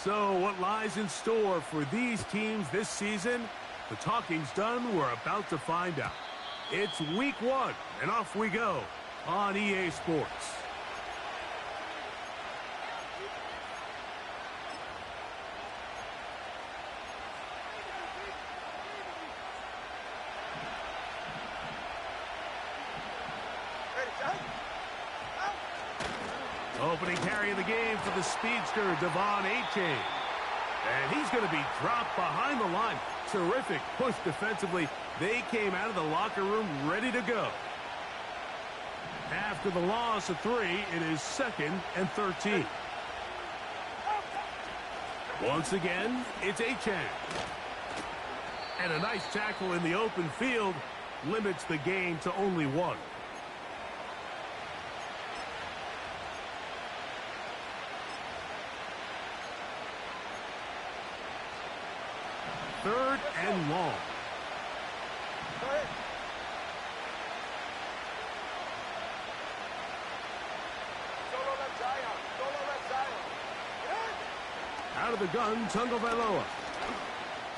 So what lies in store for these teams this season? The talking's done. We're about to find out. It's week 1, and off we go on EA Sports. Opening carry of the game for the speedster, Devon Achane. And he's going to be dropped behind the line. Terrific push defensively. They came out of the locker room ready to go. After the loss of 3, it is 2nd and 13. Once again, it's Achane. And a nice tackle in the open field limits the gain to only 1. Third and long. Out of the gun, Tagovailoa.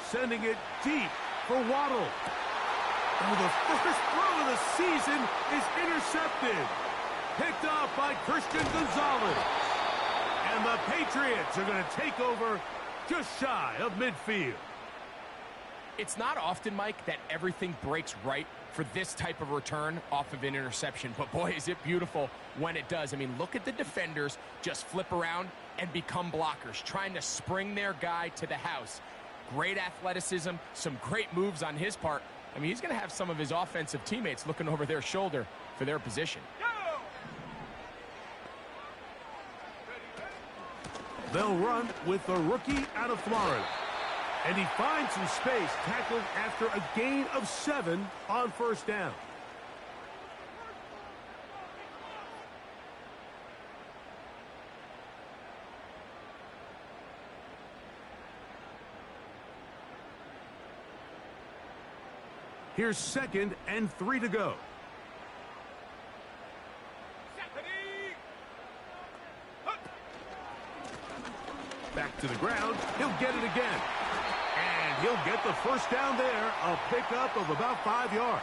Sending it deep for Waddle. Oh, the first throw of the season is intercepted. Picked off by Christian Gonzalez. And the Patriots are going to take over just shy of midfield. It's not often, Mike, that everything breaks right for this type of return off of an interception. But, boy, is it beautiful when it does. I mean, look at the defenders just flip around and become blockers, trying to spring their guy to the house. Great athleticism, some great moves on his part. I mean, he's going to have some of his offensive teammates looking over their shoulder for their position. They'll run with the rookie out of Florida. And he finds some space, tackled after a gain of 7 on first down. Here's 2nd and 3 to go. Back to the ground. He'll get it again. And he'll get the first down there, a pickup of about 5 yards.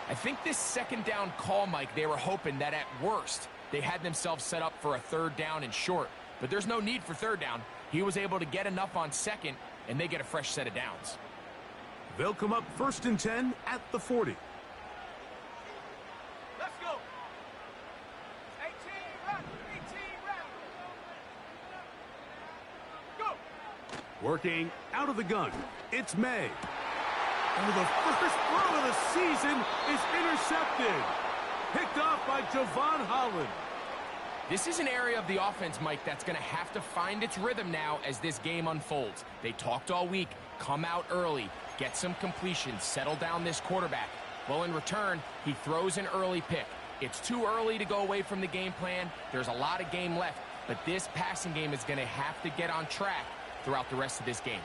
I think this 2nd down call, Mike, they were hoping that at worst they had themselves set up for a 3rd down and short. But there's no need for 3rd down. He was able to get enough on 2nd, and they get a fresh set of downs. They'll come up 1st and 10 at the 40. Let's go. 18 run. Go. Working out of the gun, it's May. Oh, the first throw of the season is intercepted. Picked off by Javon Holland. This is an area of the offense, Mike, that's going to have to find its rhythm now as this game unfolds. They talked all week, come out early, get some completions, settle down this quarterback. Well, in return, he throws an early pick. It's too early to go away from the game plan. There's a lot of game left, but this passing game is going to have to get on track throughout the rest of this game.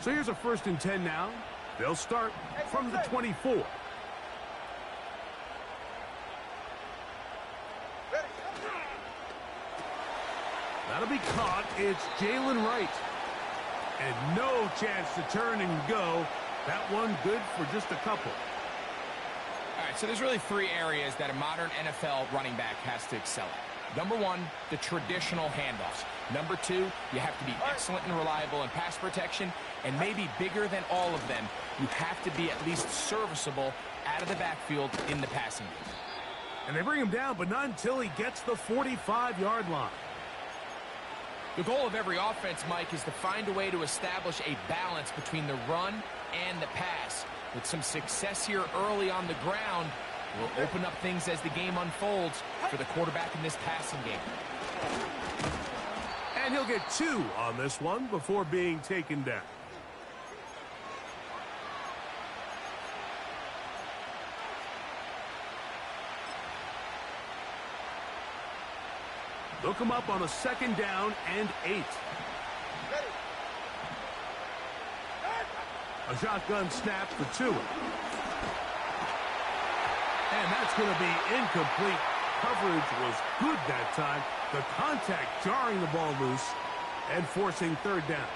So here's a 1st and 10 now. They'll start from the 24. That'll be caught. It's Jalen Wright. And no chance to turn and go. That one good for just a couple. All right, so there's really 3 areas that a modern NFL running back has to excel at. Number 1, the traditional handoffs. Number 2, you have to be excellent and reliable in pass protection. And maybe bigger than all of them, you have to be at least serviceable out of the backfield in the passing game. And they bring him down, but not until he gets the 45-yard line. The goal of every offense, Mike, is to find a way to establish a balance between the run and the pass. With some success here early on the ground, will open up things as the game unfolds for the quarterback in this passing game. And he'll get 2 on this one before being taken down. They'll come up on a 2nd down and 8. A shotgun snap for 2. And that's going to be incomplete. coverage was good that time. The contact jarring the ball loose and forcing third down.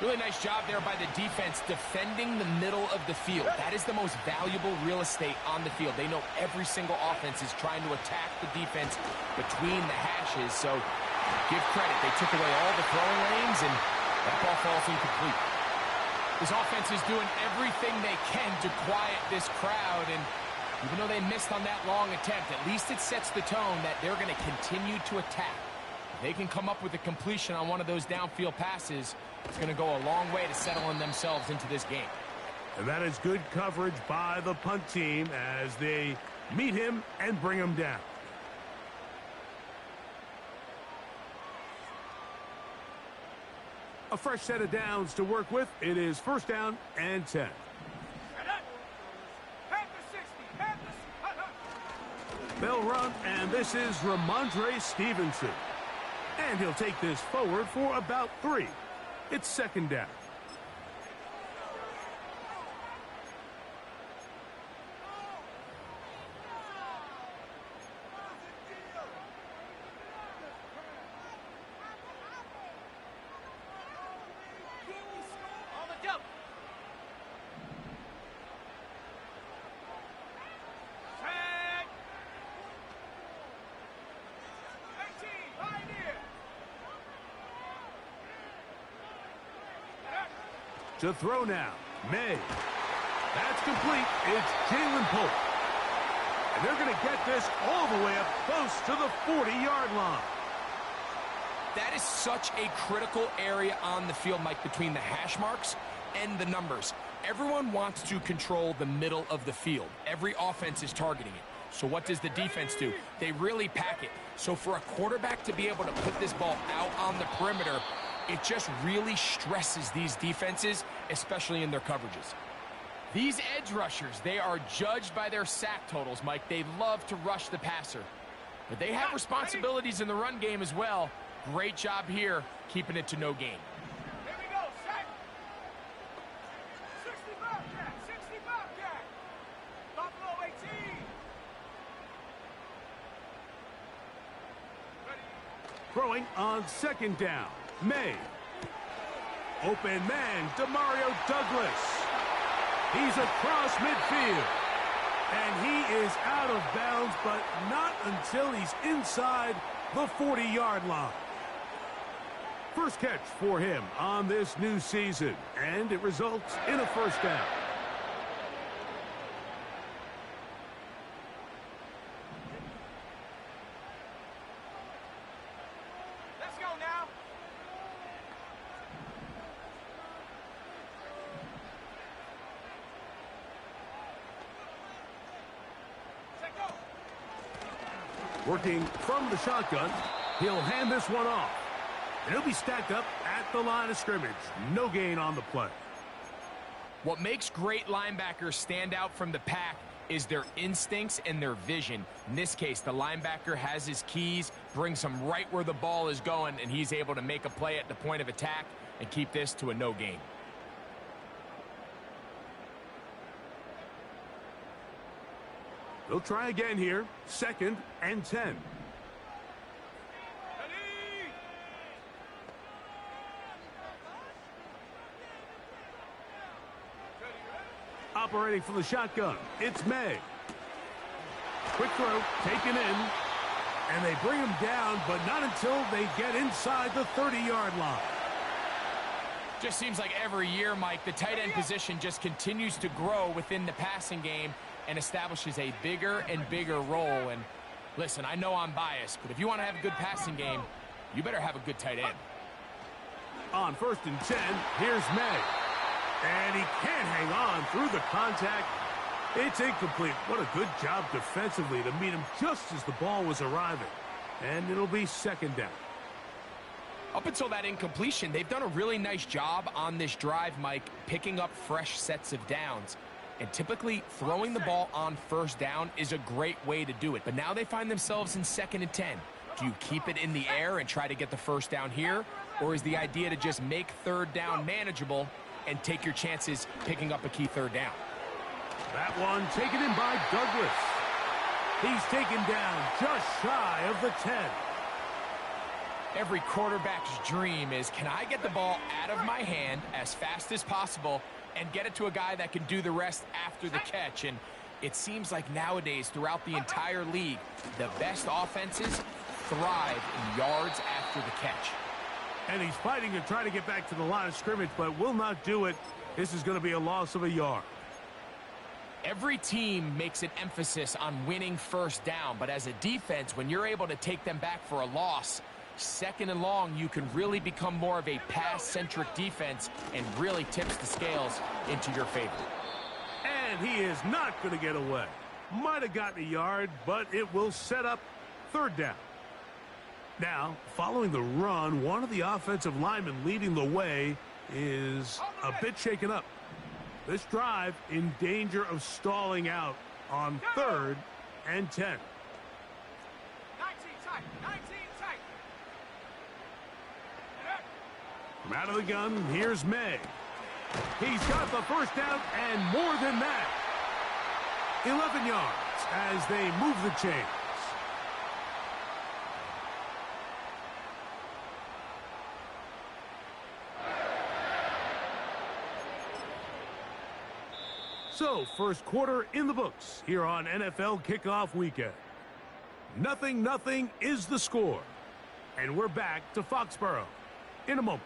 Really nice job there by the defense defending the middle of the field. That is the most valuable real estate on the field. They know every single offense is trying to attack the defense between the hashes. So give credit. They took away all the throwing lanes, and that ball falls incomplete. This offense is doing everything they can to quiet this crowd, and even though they missed on that long attempt, at least it sets the tone that they're going to continue to attack. If they can come up with a completion on one of those downfield passes, it's going to go a long way to settling themselves into this game. And that is good coverage by the punt team as they meet him and bring him down. A fresh set of downs to work with. It is first down and 10. They'll run, and this is Ramondre Stevenson. And he'll take this forward for about 3. It's second down. On the double. Set. 18, pioneer. To throw now, May. That's complete. It's Jalen Pope. And they're going to get this all the way up close to the 40-yard line. That is such a critical area on the field, Mike, between the hash marks and the numbers. Everyone wants to control the middle of the field. Every offense is targeting it. So what does the defense do? They really pack it. So for a quarterback to be able to put this ball out on the perimeter, it just really stresses these defenses, especially in their coverages. These edge rushers, they are judged by their sack totals, Mike. They love to rush the passer. But they have responsibilities in the run game as well. Great job here, keeping it to no gain. Here we go, set. 65 cat, 65 cat. Buffalo 18. Ready. Throwing on second down, May. Open man, Demario Douglas. He's across midfield. And he is out of bounds, but not until he's inside the 40-yard line. First catch for him on this new season, and it results in a first down. Let's go now. Set go. Working from the shotgun, he'll hand this one off. And he'll be stacked up at the line of scrimmage. No gain on the play. What makes great linebackers stand out from the pack is their instincts and their vision. In this case, the linebacker has his keys, brings him right where the ball is going, and he's able to make a play at the point of attack and keep this to a no gain. They'll try again here. Second and 10. Ready. Operating from the shotgun, it's May. Quick throw, taken in. And they bring him down, but not until they get inside the 30-yard line. Just seems like every year, Mike, the tight end position just continues to grow within the passing game and establishes a bigger and bigger role. And listen, I know I'm biased, but if you want to have a good passing game, you better have a good tight end. On first and 10, here's May. And he can't hang on through the contact. It's incomplete. What a good job defensively to meet him just as the ball was arriving. And it'll be second down. Up until that incompletion, they've done a really nice job on this drive, Mike, picking up fresh sets of downs. And typically, throwing the ball on first down is a great way to do it. But now they find themselves in second and 10. Do you keep it in the air and try to get the first down here? Or is the idea to just make third down manageable and take your chances picking up a key third down? That one taken in by Douglas. He's taken down just shy of the 10. Every quarterback's dream is, can I get the ball out of my hand as fast as possible and get it to a guy that can do the rest after the catch? And it seems like nowadays, throughout the entire league, the best offenses thrive in yards after the catch. And he's fighting to try to get back to the line of scrimmage, but will not do it. This is going to be a loss of a yard. Every team makes an emphasis on winning first down, but as a defense, when you're able to take them back for a loss, second and long, you can really become more of a pass-centric defense and really tips the scales into your favor. And he is not going to get away. Might have gotten a yard, but it will set up third down. Now, following the run, one of the offensive linemen leading the way is a bit shaken up. This drive in danger of stalling out on 3rd and 10. 19 tight, 19 tight. From out of the gun, here's May. He's got the first down and more than that. 11 yards as they move the chains. So, first quarter in the books here on NFL Kickoff Weekend. 0-0 is the score. And we're back to Foxborough in a moment.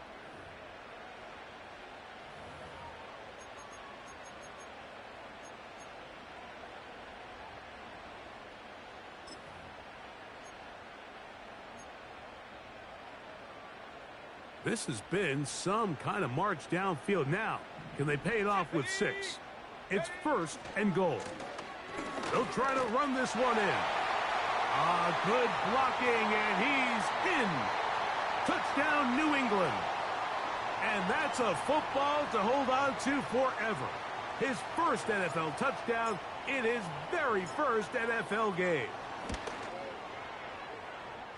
This has been some kind of march downfield. Now, can they pay it off with 6? It's 1st and goal. They'll try to run this one in. Good blocking, and he's in. Touchdown, New England. And that's a football to hold on to forever. His first NFL touchdown in his very first NFL game.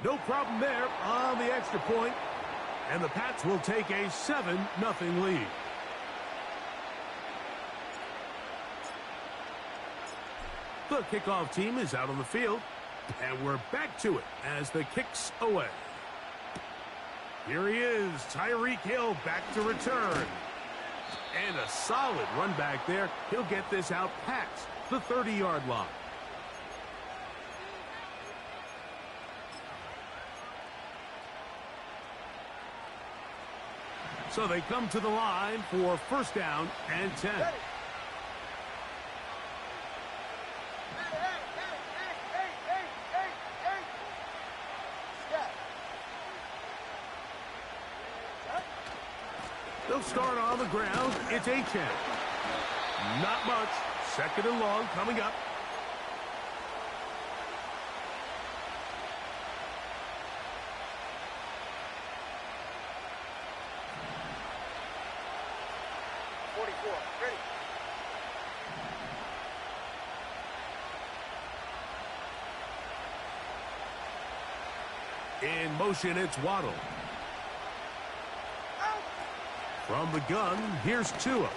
No problem there on the extra point. And the Pats will take a 7-0 lead. The kickoff team is out on the field, and we're back to it as the kick's away. Here he is, Tyreek Hill back to return. And a solid run back there. He'll get this out past the 30-yard line. So they come to the line for first down and 10. They'll start on the ground. It's Achane. Not much. Second and long coming up. In motion, it's Waddle. From the gun, here's Tua.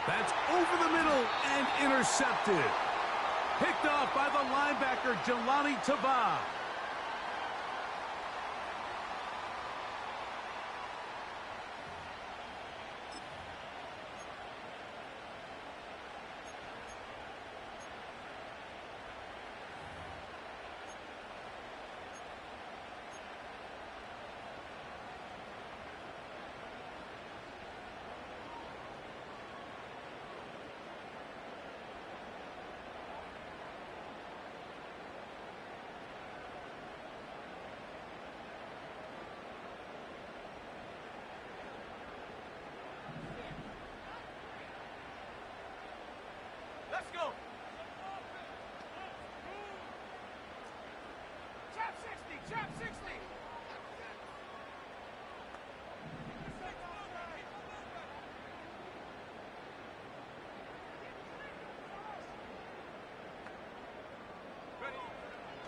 That's over the middle and intercepted. Picked off by the linebacker, Jelani Tava. Let's go. Chop 60, chop 60.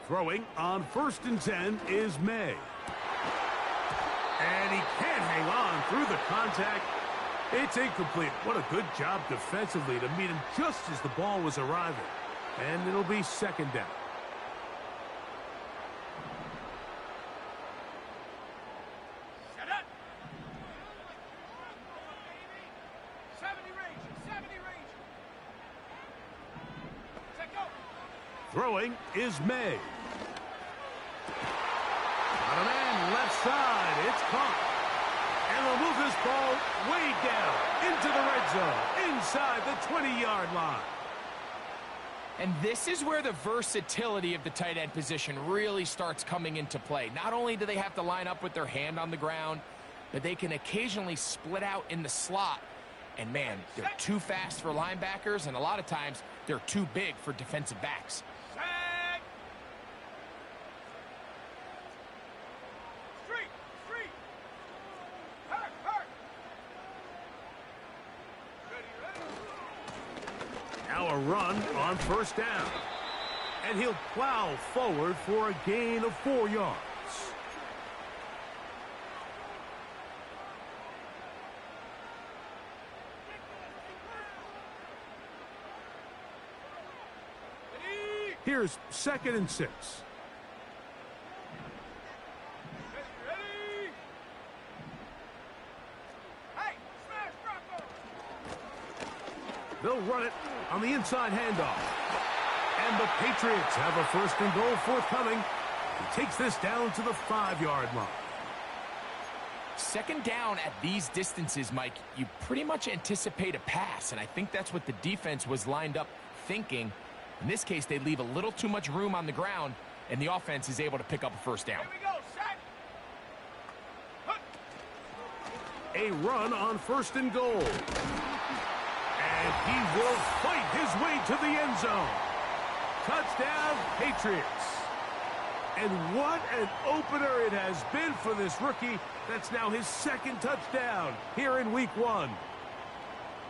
Throwing on first and 10 is May. And he can't hang on through the contact. It's incomplete. What a good job defensively to meet him just as the ball was arriving. And it'll be second down. Set up. 70 range. 70 range. Set go. Throwing is May. Got a man left side. It's caught. And they'll move this ball way down into the red zone, inside the 20-yard line. And this is where the versatility of the tight end position really starts coming into play. Not only do they have to line up with their hand on the ground, but they can occasionally split out in the slot. And man, they're too fast for linebackers, and a lot of times they're too big for defensive backs. Set. Street. Street. Hurt. Hurt. Ready. Now a run on first down. And he'll plow forward for a gain of 4 yards. Here's 2nd and 6. Ready. Hey, smash Bronco. They'll run it on the inside handoff. And the Patriots have a 1st and goal forthcoming. He takes this down to the 5-yard line. Second down at these distances, Mike, you pretty much anticipate a pass, and I think that's what the defense was lined up thinking. In this case, they leave a little too much room on the ground, and the offense is able to pick up a 1st down. Here we go. Set. A run on 1st and goal. And he will fight his way to the end zone. Touchdown, Patriots. And what an opener it has been for this rookie. That's now his 2nd touchdown here in week 1.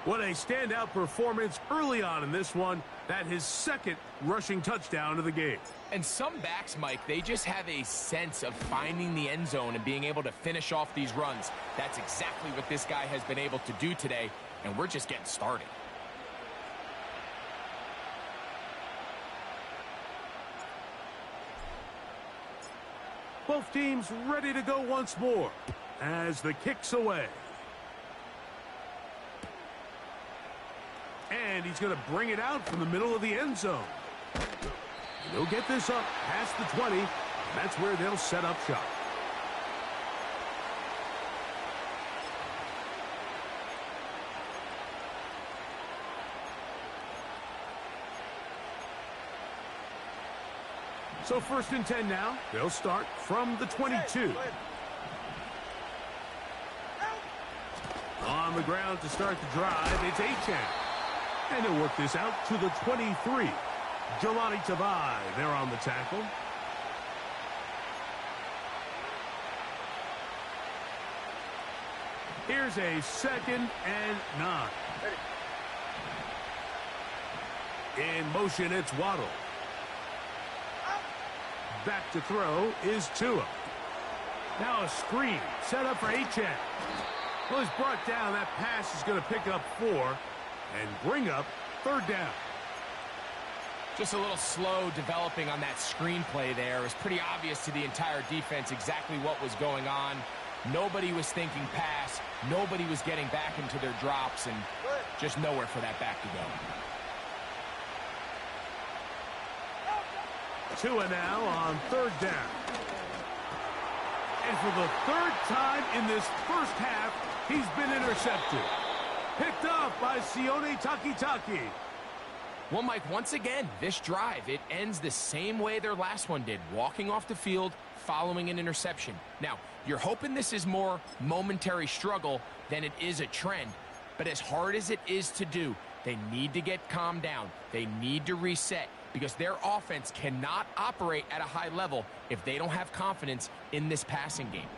What a standout performance early on in this one. That his 2nd rushing touchdown of the game. And some backs, Mike, they just have a sense of finding the end zone and being able to finish off these runs. That's exactly what this guy has been able to do today, and we're just getting started. Both teams ready to go once more as the kick's away. And he's going to bring it out from the middle of the end zone. They'll get this up past the 20. And that's where they'll set up shop. So 1st and 10 now. They'll start from the 22. On the ground to start the drive, it's Achane. And he'll work this out to the 23. Jelani Tavai there on the tackle. Here's a 2nd and 9. In motion, it's Waddle. Back to throw is Tua. Now a screen set up for Achane. Well, he's brought down. That pass is going to pick up 4 and bring up 3rd down. Just a little slow developing on that screenplay there. It was pretty obvious to the entire defense exactly what was going on. Nobody was thinking pass. Nobody was getting back into their drops, and just nowhere for that back to go. Tua now on 3rd down. And for the 3rd time in this first half, he's been intercepted. Picked off by Sione Takitaki. Well, Mike, once again, this drive, it ends the same way their last one did, walking off the field, following an interception. Now, you're hoping this is more momentary struggle than it is a trend, but as hard as it is to do, they need to get calmed down. They need to reset because their offense cannot operate at a high level if they don't have confidence in this passing game.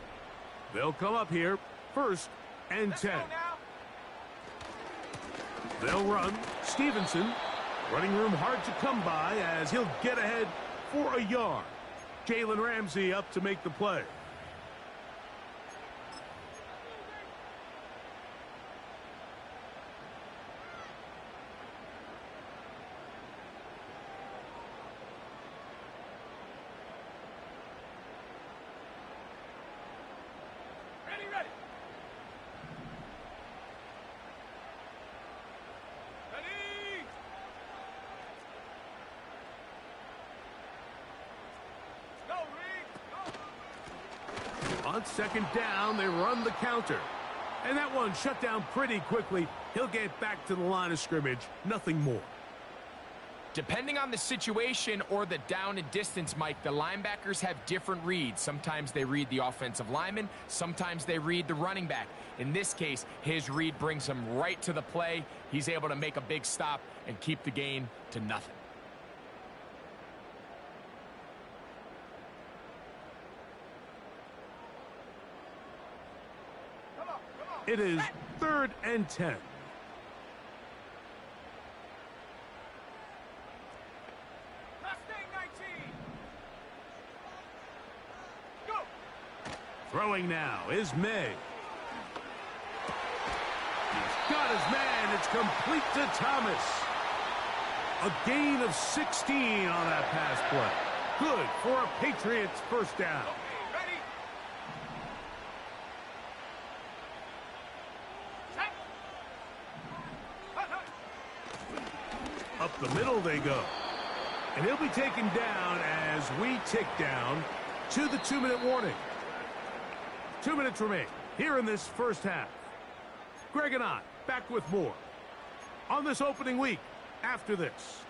They'll come up here, 1st and 10. They'll run. Stevenson. Running room hard to come by as he'll get ahead for a yard. Jalen Ramsey up to make the play. On second down, they run the counter. And that one shut down pretty quickly. He'll get back to the line of scrimmage. Nothing more. Depending on the situation or the down and distance, Mike, the linebackers have different reads. Sometimes they read the offensive lineman. Sometimes they read the running back. In this case, his read brings him right to the play. He's able to make a big stop and keep the gain to nothing. It is 3rd and 10. Throwing now is May. He's got his man. It's complete to Thomas. A gain of 16 on that pass play. Good for a Patriots first down. Ready? Set. Up the middle they go. And he'll be taken down as we tick down to the 2-minute warning. 2 minutes remain here in this first half. Greg and I back with more on this opening week after this.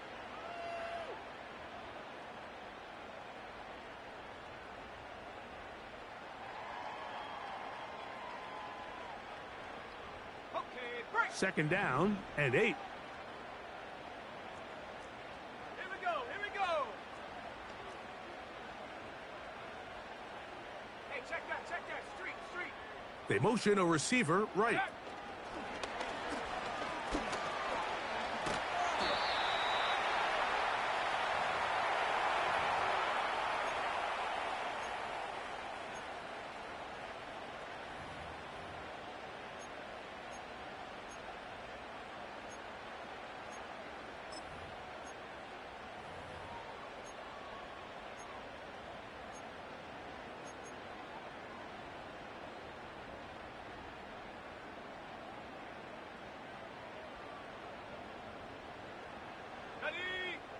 Okay, break. Second down and 8. Here we go. Here we go. Hey, check that. Check that. Street. They motion a receiver right. Check.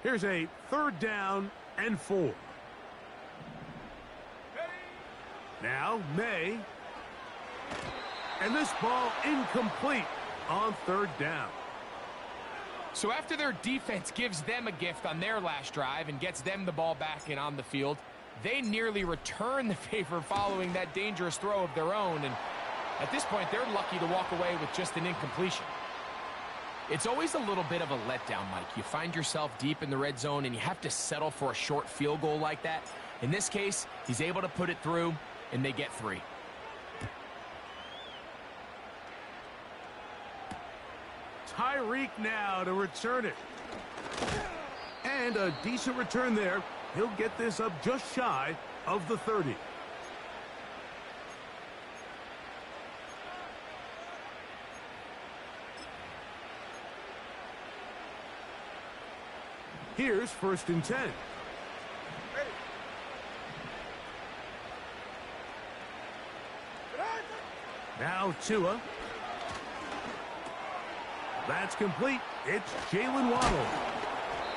Here's a 3rd down and 4. Now May. And this ball incomplete on 3rd down. So after their defense gives them a gift on their last drive and gets them the ball back and on the field, they nearly return the favor following that dangerous throw of their own. And at this point, they're lucky to walk away with just an incompletion. It's always a little bit of a letdown, Mike. You find yourself deep in the red zone and you have to settle for a short field goal like that. In this case, he's able to put it through and they get 3. Tyreek now to return it. And a decent return there. He'll get this up just shy of the 30. Here's 1st and 10. Now Tua. That's complete. It's Jalen Waddle.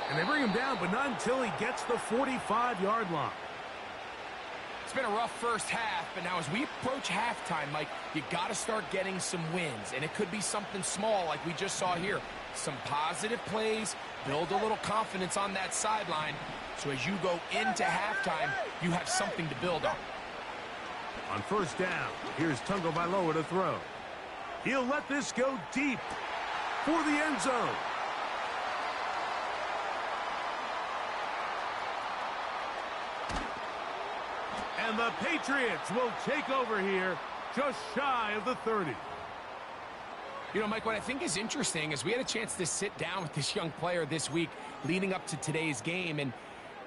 And they bring him down, but not until he gets the 45-yard line. It's been a rough first half, but now as we approach halftime, Mike, you got to start getting some wins. And it could be something small like we just saw here. Some positive plays, build a little confidence on that sideline. So as you go into halftime, you have something to build on. On 1st down, here's Tagovailoa to throw. He'll let this go deep for the end zone. And the Patriots will take over here just shy of the 30. You know, Mike, what I think is interesting is we had a chance to sit down with this young player this week leading up to today's game, and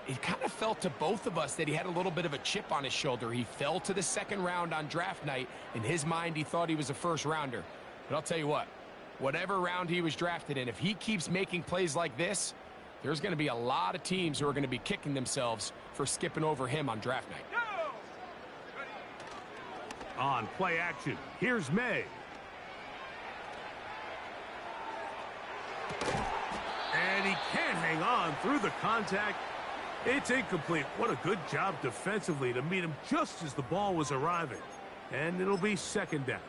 it kind of felt to both of us that he had a little bit of a chip on his shoulder. He fell to the 2nd round on draft night. In his mind, he thought he was a 1st rounder. But I'll tell you what, whatever round he was drafted in, if he keeps making plays like this, there's going to be a lot of teams who are going to be kicking themselves for skipping over him on draft night. On play action, here's May. And he can't hang on through the contact. It's incomplete. What a good job defensively to meet him just as the ball was arriving. And it'll be second down.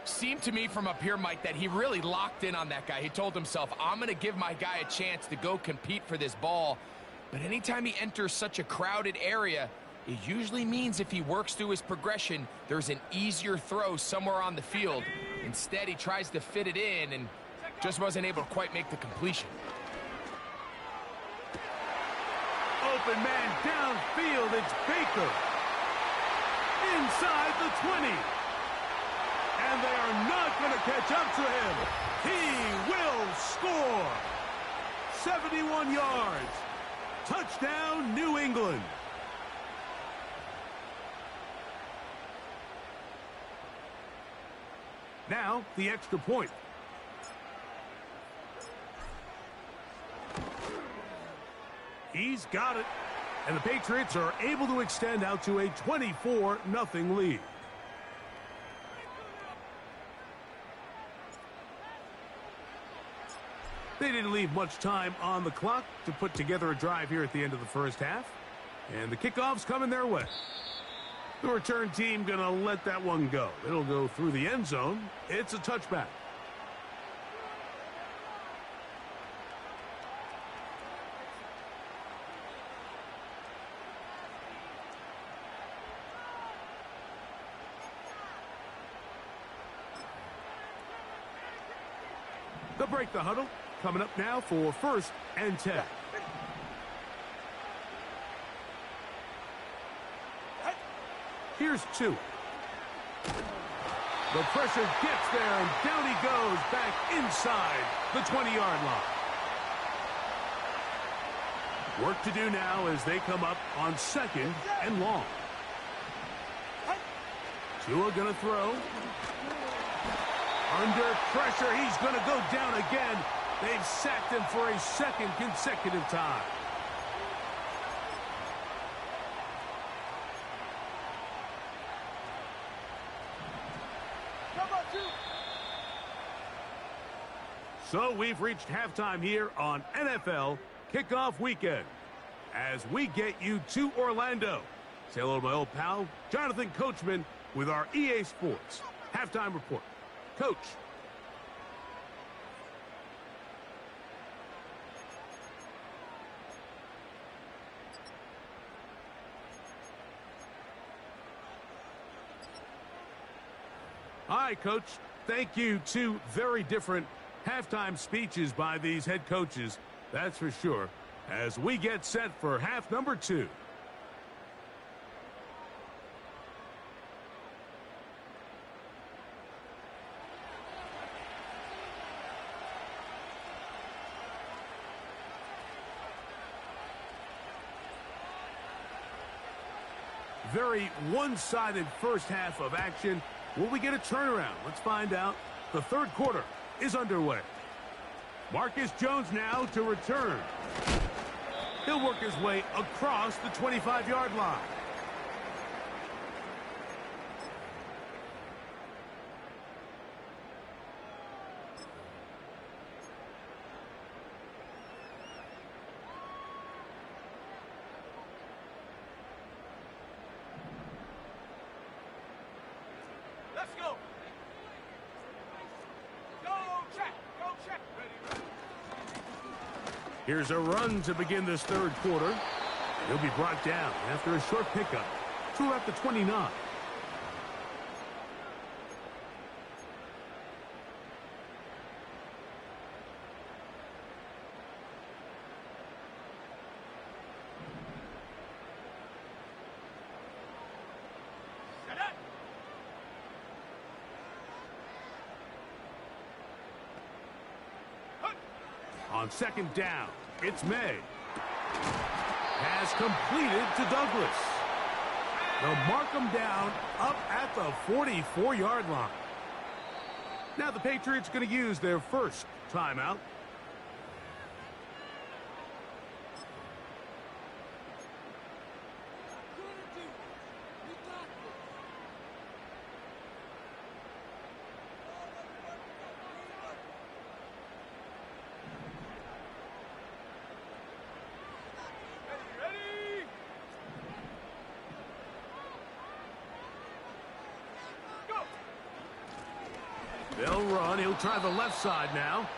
Seemed to me from up here, Mike, that he really locked in on that guy. He told himself, I'm going to give my guy a chance to go compete for this ball. But anytime he enters such a crowded area, it usually means if he works through his progression, there's an easier throw somewhere on the field. Instead, he tries to fit it in and just wasn't able to quite make the completion. Open man downfield, it's Baker. Inside the 20. And they are not going to catch up to him. He will score. 71 yards. Touchdown, New England. Now, the extra point. He's got it. And the Patriots are able to extend out to a 24-0 lead. They didn't leave much time on the clock to put together a drive here at the end of the first half. And the kickoff's coming their way. The return team going to let that one go. It'll go through the end zone. It's a touchback. They'll break the huddle. Coming up now for 1st and 10. Here's 2. The pressure gets there, and down he goes back inside the 20-yard line. Work to do now as they come up on 2nd and long. Tua gonna throw. Under pressure, he's gonna go down again. They've sacked him for a 2nd consecutive time. So we've reached halftime here on NFL Kickoff Weekend. As we get you to Orlando, say hello to my old pal, Jonathan Coachman, with our EA Sports Halftime Report. Coach. Hi, Coach. Thank you. 2 very different halftime speeches by these head coaches, that's for sure, as we get set for half number 2. Very one-sided first half of action. Will we get a turnaround? Let's find out. The third quarter is underway. Marcus Jones now to return. He'll work his way across the 25-yard line. Let's go. Go check. Go check. Ready. Here's a run to begin this third quarter. He'll be brought down after a short pickup to about the 29. Set up. On second down, it's May. Has completed to Douglas. They'll mark him down up at the 44-yard line. Now the Patriots going to use their first timeout. They'll run. He'll try the left side now.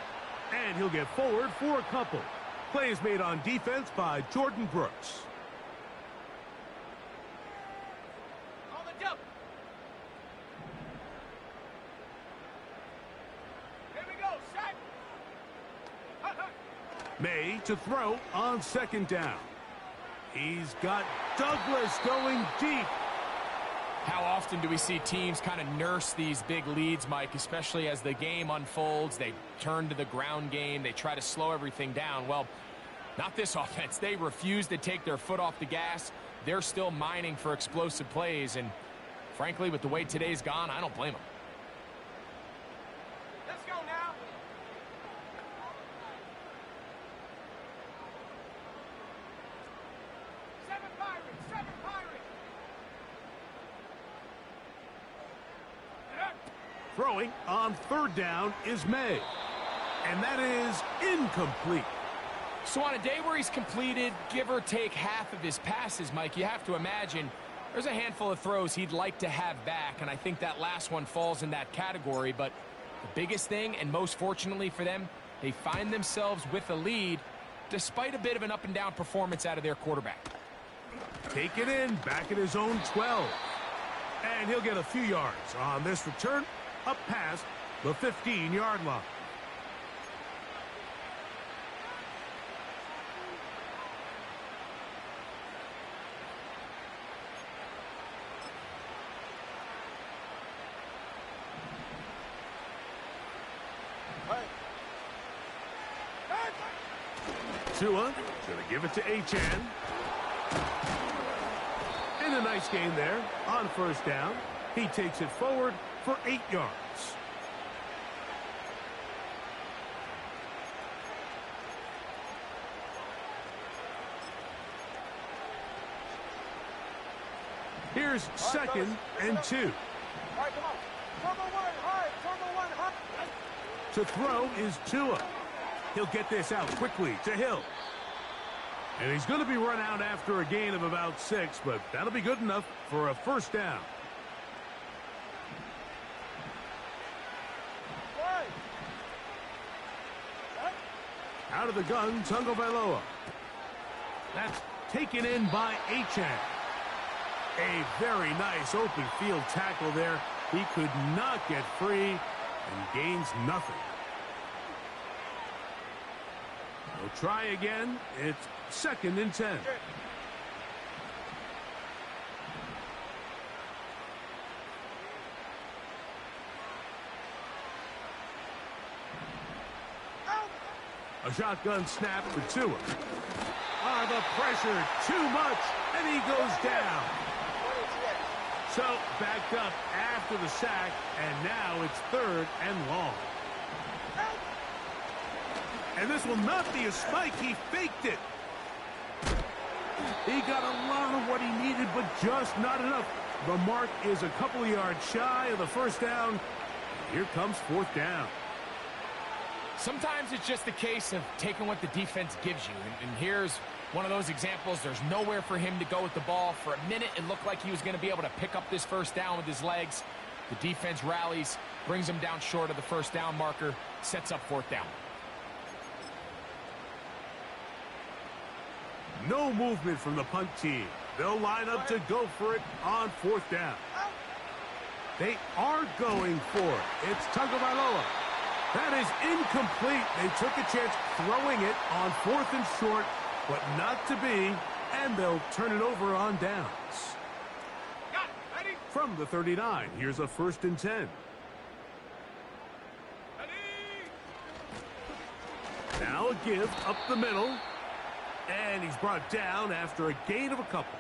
And he'll get forward for a couple. Play is made on defense by Jordan Brooks. On the double. Here we go, sack. May to throw on second down. He's got Douglas going deep. How often do we see teams kind of nurse these big leads, Mike, especially as the game unfolds? They turn to the ground game. They try to slow everything down. Well, not this offense. They refuse to take their foot off the gas. They're still mining for explosive plays. And frankly, with the way today's gone, I don't blame them. Let's go now. Seven Pirates, seven Pirates. Throwing on third down is May. And that is incomplete. So on a day where he's completed, give or take half of his passes, Mike, you have to imagine there's a handful of throws he'd like to have back, and I think that last one falls in that category. But the biggest thing, and most fortunately for them, they find themselves with a lead despite a bit of an up-and-down performance out of their quarterback. Take it in, back at his own 12. And he'll get a few yards on this return up past the 15-yard line. Tua gonna give it to Achan. And a nice gain there on first down. He takes it forward for 8 yards. Here's second and 2. All right, come on. Turbo one, hard. Turbo one, hard. To throw is Tua. He'll get this out quickly to Hill. And he's going to be run out after a gain of about 6, but that'll be good enough for a first down. Out of the gun, Tagovailoa. That's taken in by Achan. A very nice open field tackle there. He could not get free and gains nothing. We'll try again. It's second and 10. A shotgun snap for Tua. The pressure too much, and he goes down. So backed up after the sack, and now it's third and long. And this will not be a spike. He faked it. He got a lot of what he needed, but just not enough. The mark is a couple of yards shy of the first down. Here comes fourth down. Sometimes it's just a case of taking what the defense gives you. And here's one of those examples. There's nowhere for him to go with the ball. For a minute, it looked like he was going to be able to pick up this first down with his legs. The defense rallies, brings him down short of the first down marker, sets up fourth down. No movement from the punt team. They'll line up to go for it on fourth down. They are going for it. It's Tagovailoa. That is incomplete. They took a chance throwing it on fourth and short, but not to be, and they'll turn it over on downs. Got it. Ready? From the 39, here's a first and 10. Ready? Now a give up the middle, and he's brought down after a gain of a couple.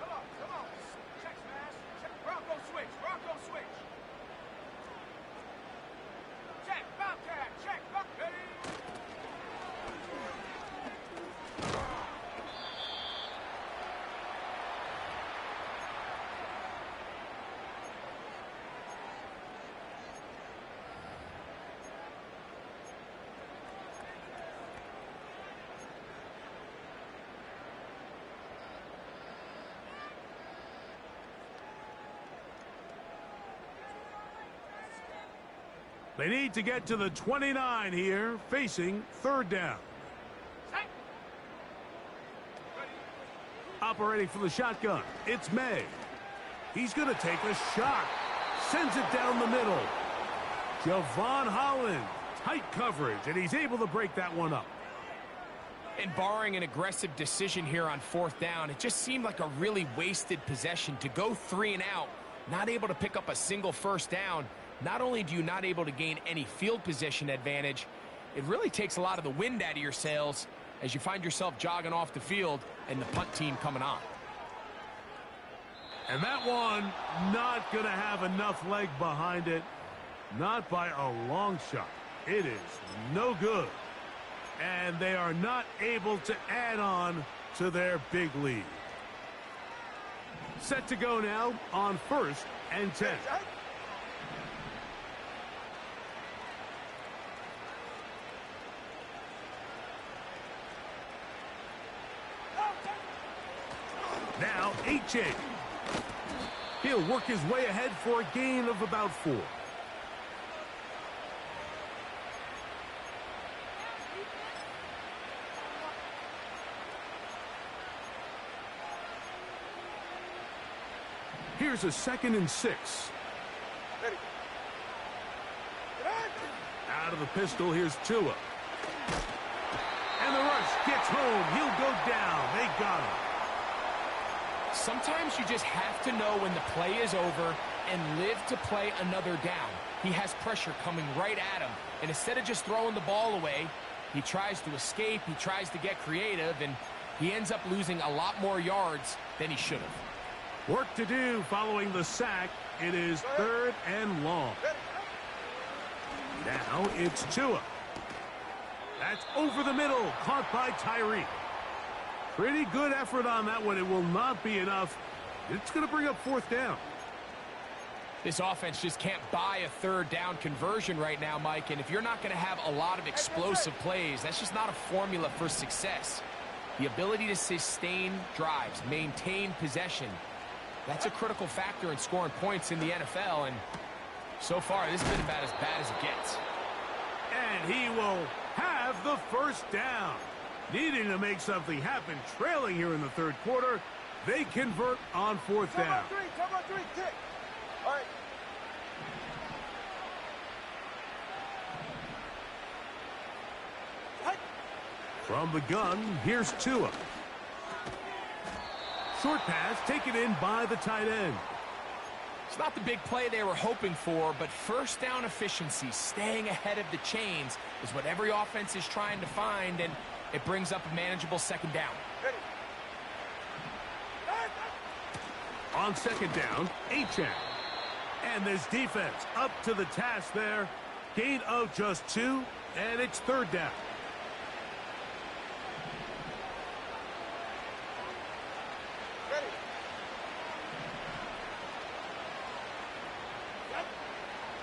Come on. Check smash. Check. Bronco switch. Bronco switch. They need to get to the 29 here, facing third down. Operating from the shotgun, it's May. He's going to take a shot. Sends it down the middle. Javon Holland, tight coverage, and he's able to break that one up. And barring an aggressive decision here on fourth down, it just seemed like a really wasted possession to go 3 and out, not able to pick up a single first down. Not only do you not able to gain any field position advantage, it really takes a lot of the wind out of your sails as you find yourself jogging off the field and the punt team coming on. And that one not going to have enough leg behind it. Not by a long shot. It is no good. And they are not able to add on to their big lead. Set to go now on 1st and 10. Now, H.A. He'll work his way ahead for a gain of about 4. Here's a 2nd and 6. Out of the pistol, here's Tua. And the rush gets home. He'll go down. They got him. Sometimes you just have to know when the play is over and live to play another down. He has pressure coming right at him, and instead of just throwing the ball away, he tries to escape, he tries to get creative, and he ends up losing a lot more yards than he should have. Work to do following the sack. It is 3rd and long. Now it's Tua. That's over the middle, caught by Tyree. Pretty good effort on that one. It will not be enough. It's going to bring up 4th down. This offense just can't buy a 3rd down conversion right now, Mike. And if you're not going to have a lot of explosive plays, that's just not a formula for success. The ability to sustain drives, maintain possession, that's a critical factor in scoring points in the NFL. And so far, this has been about as bad as it gets. And he will have the 1st down. Needing to make something happen, trailing here in the 3rd quarter. They convert on 4th down. Come on, 3, tick. All right. From the gun, here's Tua. Short pass taken in by the tight end. It's not the big play they were hoping for, but first down efficiency, staying ahead of the chains, is what every offense is trying to find, and it brings up a manageable 2nd down. On 2nd down, Achane. And this defense up to the task there. Gain of just 2, and it's 3rd down.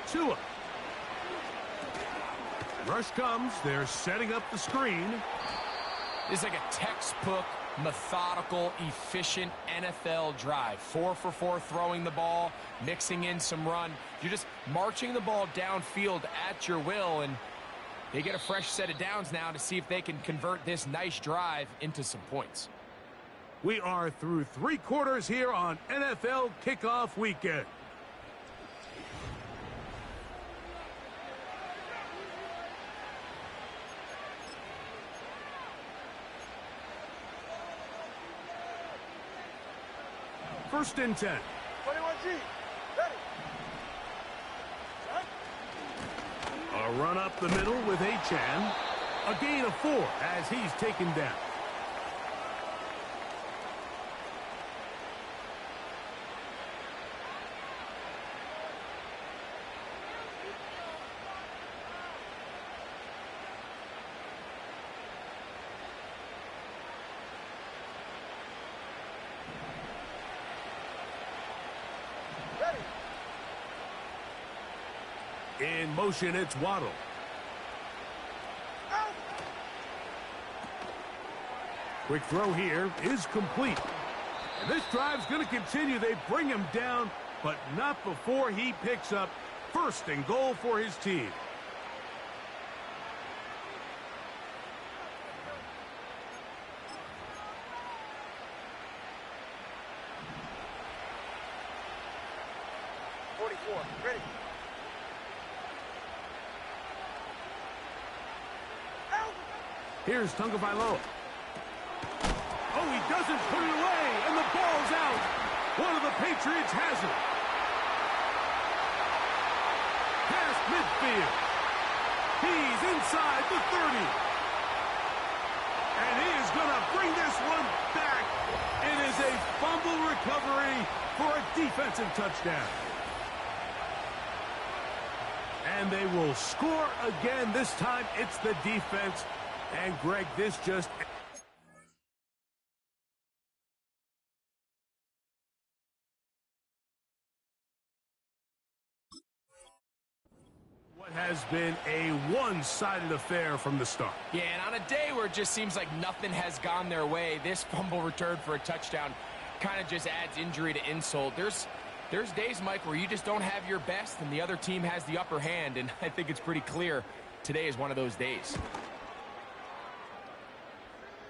Tua. Rush comes. They're setting up the screen. This is like a textbook, methodical, efficient NFL drive. 4 for 4 throwing the ball, mixing in some run. You're just marching the ball downfield at your will, and they get a fresh set of downs now to see if they can convert this nice drive into some points. We are through 3 quarters here on NFL Kickoff Weekend. First and 10. 21G. Ready. A run up the middle with Achane. A gain of 4 as he's taken down. In motion, it's Waddle. Quick throw here is complete. And this drive's going to continue. They bring him down, but not before he picks up 1st and goal for his team. 4. Ready. Out. Here's Tagovailoa. Oh, he doesn't put it away, and the ball's out. One of the Patriots has it. Past midfield. He's inside the 30. And he is going to bring this one back. It is a fumble recovery for a defensive touchdown. And they will score again. This time it's the defense. And Greg, this just... what has been a one-sided affair from the start. Yeah, and on a day where it just seems like nothing has gone their way, this fumble return for a touchdown kind of just adds injury to insult. There's days, Mike, where you just don't have your best and the other team has the upper hand, and I think it's pretty clear today is one of those days.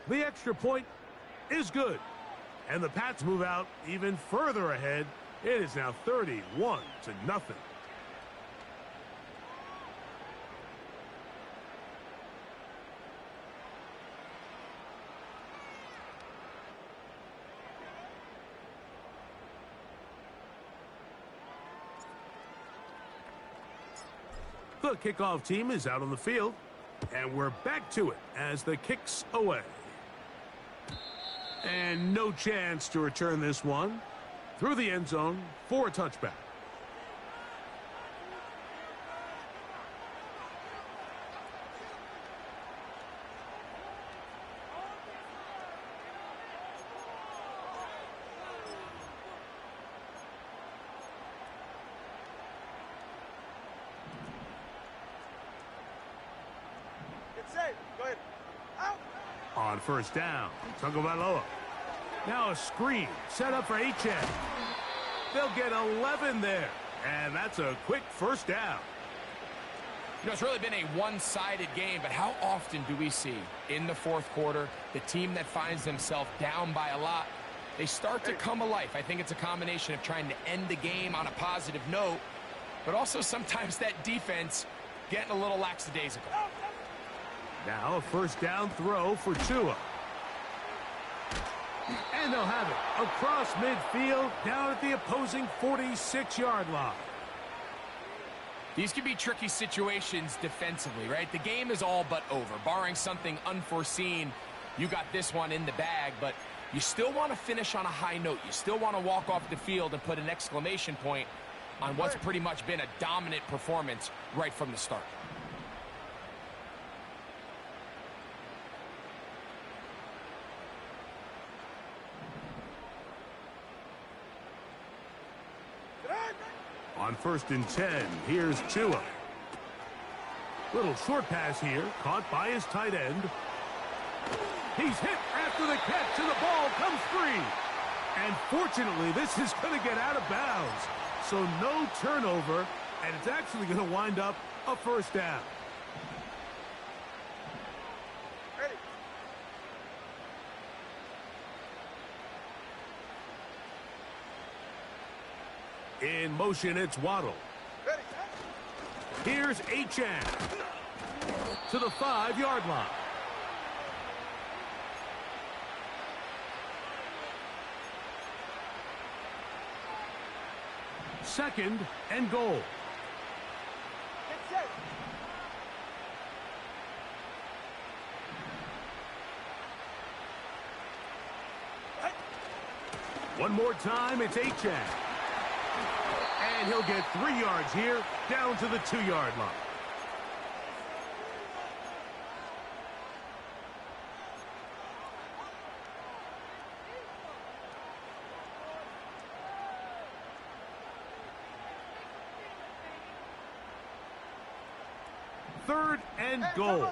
The extra point is good. And the Pats move out even further ahead. It is now 31-0. The kickoff team is out on the field, and we're back to it as the kick's away. And no chance to return this one through the end zone for a touchback. Get safe. Go ahead. Out. On first down, Tagovailoa. Now a screen set up for Achane. They'll get 11 there, and that's a quick first down. You know, it's really been a one-sided game, but how often do we see in the fourth quarter the team that finds themselves down by a lot, they start to come alive? I think it's a combination of trying to end the game on a positive note, but also sometimes that defense getting a little lackadaisical. Now a first down throw for Tua. And they'll have it across midfield down at the opposing 46-yard line. These can be tricky situations defensively, right? The game is all but over. Barring something unforeseen, you got this one in the bag, but you still want to finish on a high note. You still want to walk off the field and put an exclamation point on what's pretty much been a dominant performance right from the start. On first and 10, here's Tua. Little short pass here, caught by his tight end. He's hit after the catch, and the ball comes free. And fortunately, this is going to get out of bounds. So no turnover, and it's actually going to wind up a first down. In motion, it's Waddle. Here's Achane to the 5-yard line. Second and goal. One more time, it's Achane. And he'll get 3 yards here, down to the 2-yard line. Third and goal.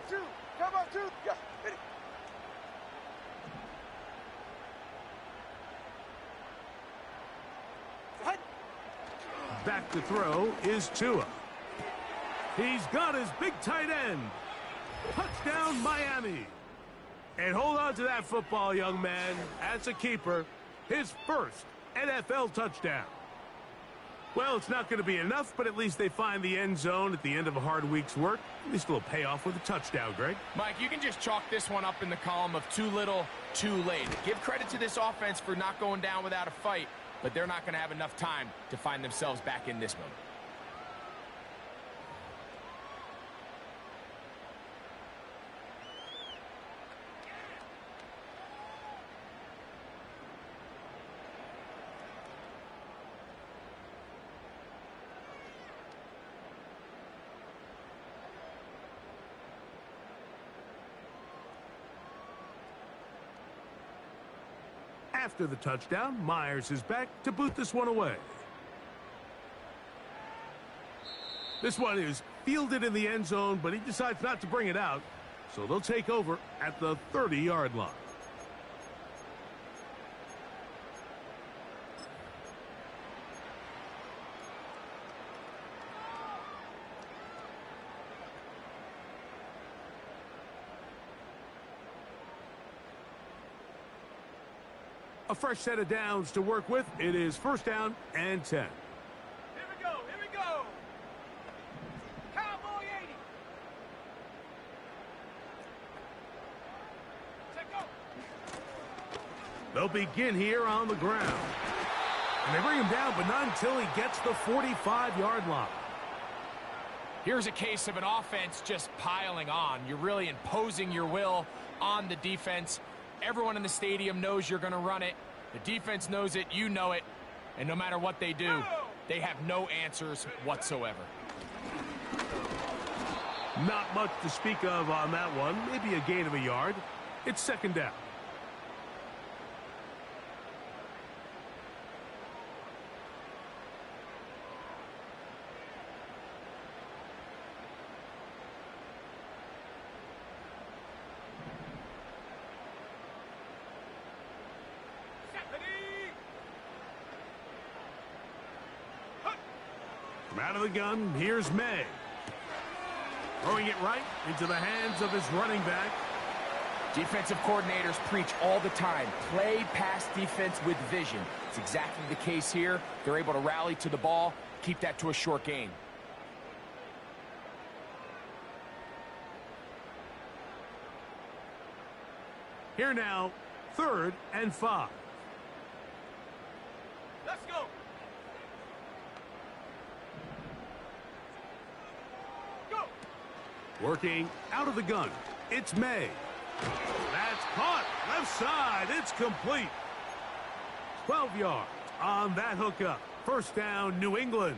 Come on, two. Yeah, ready. Back to throw is Tua. He's got his big tight end. Touchdown, Miami. And hold on to that football, young man. As a keeper, his first NFL touchdown. Well, it's not going to be enough, but at least they find the end zone at the end of a hard week's work. At least a little payoff with a touchdown, Greg. Mike, you can just chalk this one up in the column of too little, too late. Give credit to this offense for not going down without a fight, but they're not going to have enough time to find themselves back in this one. After the touchdown, Myers is back to boot this one away. This one is fielded in the end zone, but he decides not to bring it out, so they'll take over at the 30-yard line. A fresh set of downs to work with. It is first down and 10. Here we go, here we go. Cowboy 80. Set go. They'll begin here on the ground. And they bring him down, but not until he gets the 45-yard line. Here's a case of an offense just piling on. You're really imposing your will on the defense. Everyone in the stadium knows you're going to run it. The defense knows it, you know it. And no matter what they do, they have no answers whatsoever. Not much to speak of on that one. Maybe a gain of a yard. It's second down. From out of the gun, here's May. Throwing it right into the hands of his running back. Defensive coordinators preach all the time. Play pass defense with vision. It's exactly the case here. They're able to rally to the ball, keep that to a short gain. Here now, 3rd and 5. Let's go. Go. Working out of the gun. It's May. That's caught. Left side. It's complete. 12 yards on that hookup. First down, New England.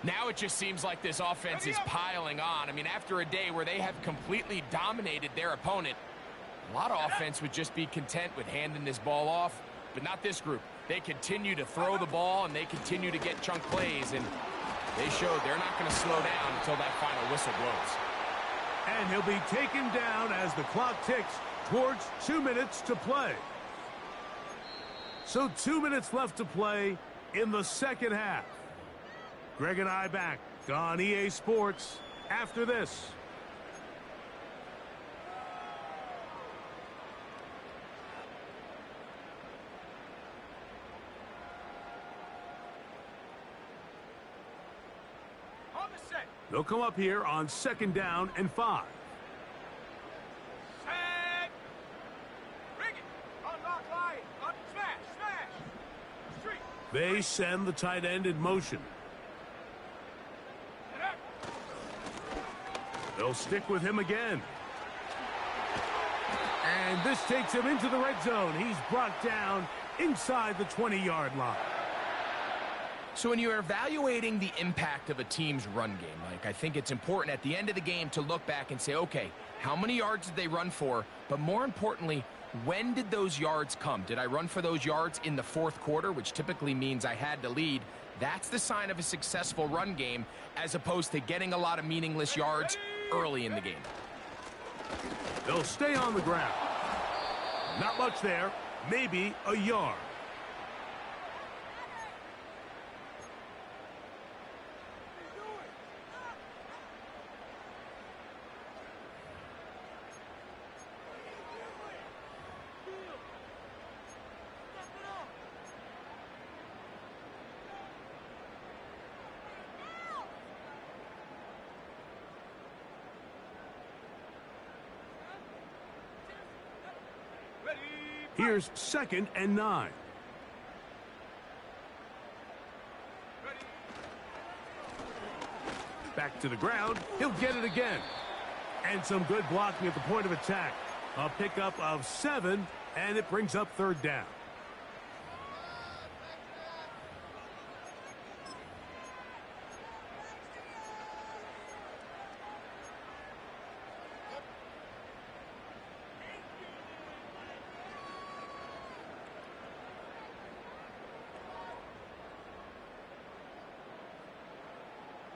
Now it just seems like this offense is piling on. I mean, after a day where they have completely dominated their opponent, a lot of offense would just be content with handing this ball off, but not this group. They continue to throw the ball, and they continue to get chunk plays, and they showed they're not going to slow down until that final whistle blows. And he'll be taken down as the clock ticks towards 2 minutes to play. So 2 minutes left to play in the second half. Greg and I back on EA Sports after this. On the set. They'll come up here on 2nd down and 5. Set. Bring it. Unlock line. Up. Smash. Smash. Street. They send the tight end in motion. Set up. They'll stick with him again. And this takes him into the red zone. He's brought down inside the 20-yard line. So when you're evaluating the impact of a team's run game, Mike, I think it's important at the end of the game to look back and say, okay, how many yards did they run for? But more importantly, when did those yards come? Did I run for those yards in the 4th quarter, which typically means I had to lead? That's the sign of a successful run game, as opposed to getting a lot of meaningless yards early in the game. They'll stay on the ground. Not much there. Maybe a yard. Here's 2nd and 9. Back to the ground. He'll get it again. And some good blocking at the point of attack. A pickup of 7, and it brings up 3rd down.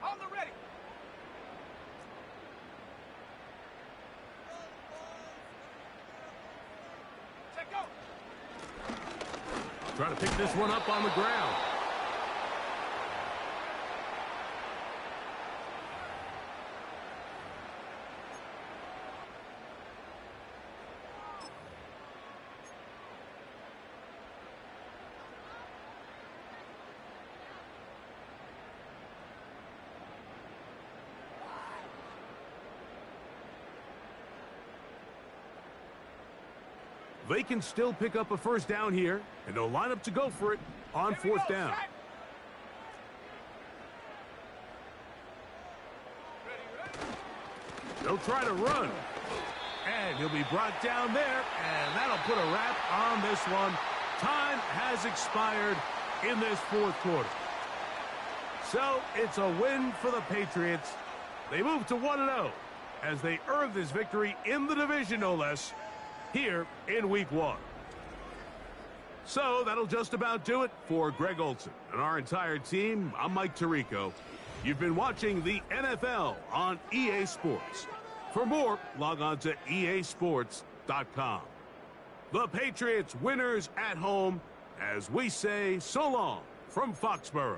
On the ready. Set go. Trying to pick this one up on the ground. They can still pick up a 1st down here, and they'll line up to go for it on 4th down. They'll try to run. And he'll be brought down there, and that'll put a wrap on this one. Time has expired in this 4th quarter. So it's a win for the Patriots. They move to 1-0 as they earn this victory in the division, no less, here in Week 1. So that'll just about do it for Greg Olson and our entire team. I'm Mike Tirico. You've been watching the NFL on EA Sports. For more, log on to easports.com. The Patriots winners at home as we say so long from Foxborough.